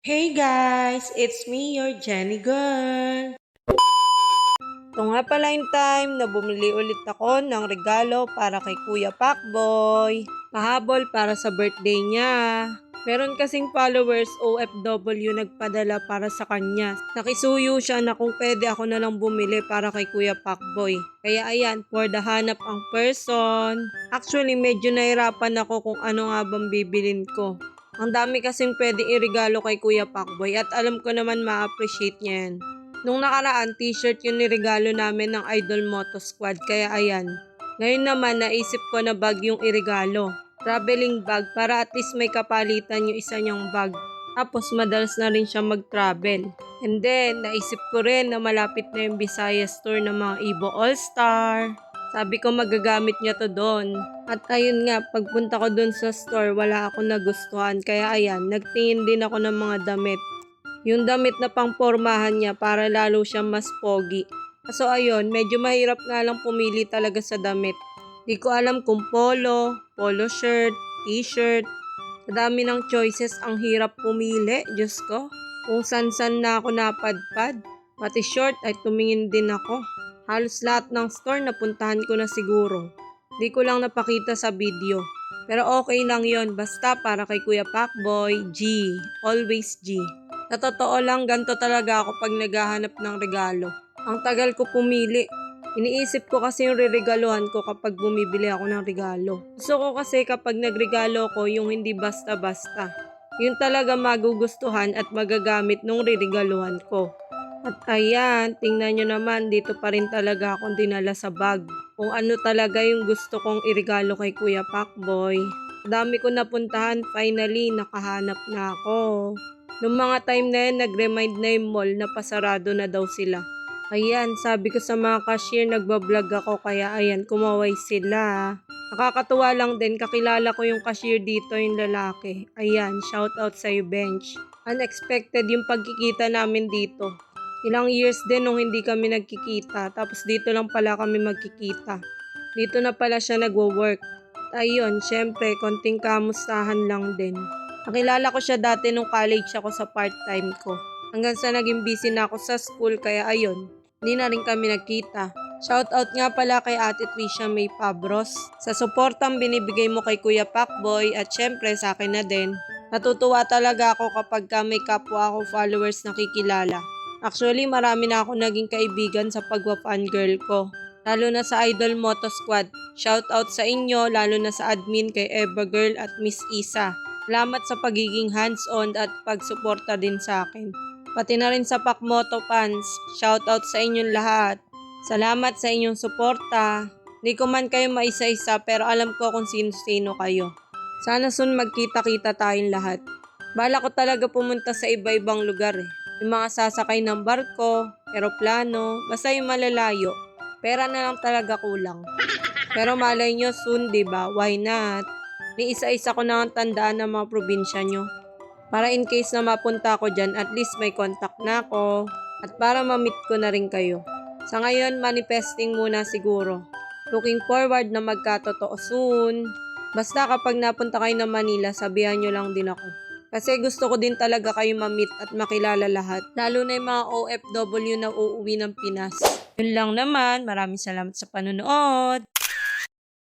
Hey guys, it's me, your Jenny girl. Ito nga pala yung time na bumili ulit ako ng regalo para kay Kuya Pacboy. Pahabol para sa birthday niya. Meron kasing followers OFW nagpadala para sa kanya. Nakisuyo siya na kung pwede ako na lang bumili para kay Kuya Pacboy. Kaya ayan, for the hanap ang person. Actually, medyo nahirapan ako kung ano nga bang bibilin ko. Ang dami kasing pwedeng irigalo kay Kuya Pacboy at alam ko naman ma-appreciate niya yan. Nung nakaraan, t-shirt yung nirigalo namin ng Idol Moto Squad, kaya ayan. Ngayon naman, naisip ko na bag yung irigalo. Traveling bag para at least may kapalitan yung isa niyang bag. Tapos madalas na rin siya mag-travel. And then, naisip ko rin na malapit na yung Visayas tour ng mga Ibo All-Star. Sabi ko magagamit niya to doon. At ayun nga, pagpunta ko doon sa store, wala akong nagustuhan. Kaya ayan, nagtingin din ako ng mga damit. Yung damit na pangpormahan niya para lalo siyang mas pogi. So ayun, medyo mahirap nga lang pumili talaga sa damit. Di ko alam kung polo shirt, t-shirt. Sa dami ng choices, ang hirap pumili, Diyos ko. Kung san-san na ako napadpad. Pati short ay tumingin din ako. Halos lahat ng store napuntahan ko na siguro. Di ko lang napakita sa video. Pero okay lang yon, basta para kay Kuya Pacboy, G. Always G. Sa totoo lang, ganito talaga ako pag naghahanap ng regalo. Ang tagal ko pumili. Iniisip ko kasi yung riregaluhan ko kapag bumibili ako ng regalo. Gusto ko kasi kapag nagregalo ko yung hindi basta-basta. Yung talaga magugustuhan at magagamit nung riregaluhan ko. At ayan, tingnan nyo naman, dito pa rin talaga akong dinala sa bag. Kung ano talaga yung gusto kong irigalo kay Kuya Pacboy. Dami ko napuntahan, finally nakahanap na ako. Noong mga time na yan, nag-remind na yung mall na pasarado na daw sila. Ayan, sabi ko sa mga cashier, nagbablog ako kaya ayan, kumaway sila. Nakakatuwa lang din, kakilala ko yung cashier dito, yung lalaki. Ayan, shout out sa'yo, Bench. Unexpected yung pagkikita namin dito. Ilang years din nung hindi kami nagkikita, tapos dito lang pala kami magkikita. Dito na pala siya nagwo-work. Ayun, syempre, konting kamustahan lang din. Nakilala ko siya dati nung college ako sa part-time ko. Hanggang sa naging busy na ako sa school, kaya ayun, hindi na rin kami nagkita. Shoutout nga pala kay Ate Tricia May Pabros. Sa suportang binibigay mo kay Kuya Pacboy at syempre sa akin na din. Natutuwa talaga ako kapag may kapwa ako followers na kikilala. Actually, marami na ako naging kaibigan sa pagwa-fangirl ko. Lalo na sa Idol Moto Squad. Shoutout sa inyo, lalo na sa admin kay Eva Girl at Miss Isa. Salamat sa pagiging hands-on at pagsuporta din sa akin. Pati na rin sa Pacmoto fans, shoutout sa inyong lahat. Salamat sa inyong suporta. Hindi ko man kayo maisa-isa pero alam ko kung sino-sino kayo. Sana soon magkita-kita tayong lahat. Bala ko talaga pumunta sa iba-ibang lugar eh. Yung mga sasakay ng barko, eroplano, basta yung malalayo. Pera na lang talaga kulang. Pero malay nyo soon, diba? Why not? Ni isa-isa ko na ang tandaan ng mga probinsya nyo. Para in case na mapunta ako dyan, at least may contact na ako. At para ma-meet ko na rin kayo. Sa ngayon, manifesting muna siguro. Looking forward na magkatotoo soon. Basta kapag napunta kayo ng Manila, sabihan nyo lang din ako. Kasi gusto ko din talaga kayo ma-meet at makilala lahat. Lalo na yung mga OFW na uuwi ng Pinas. Yun lang naman. Maraming salamat sa panonood.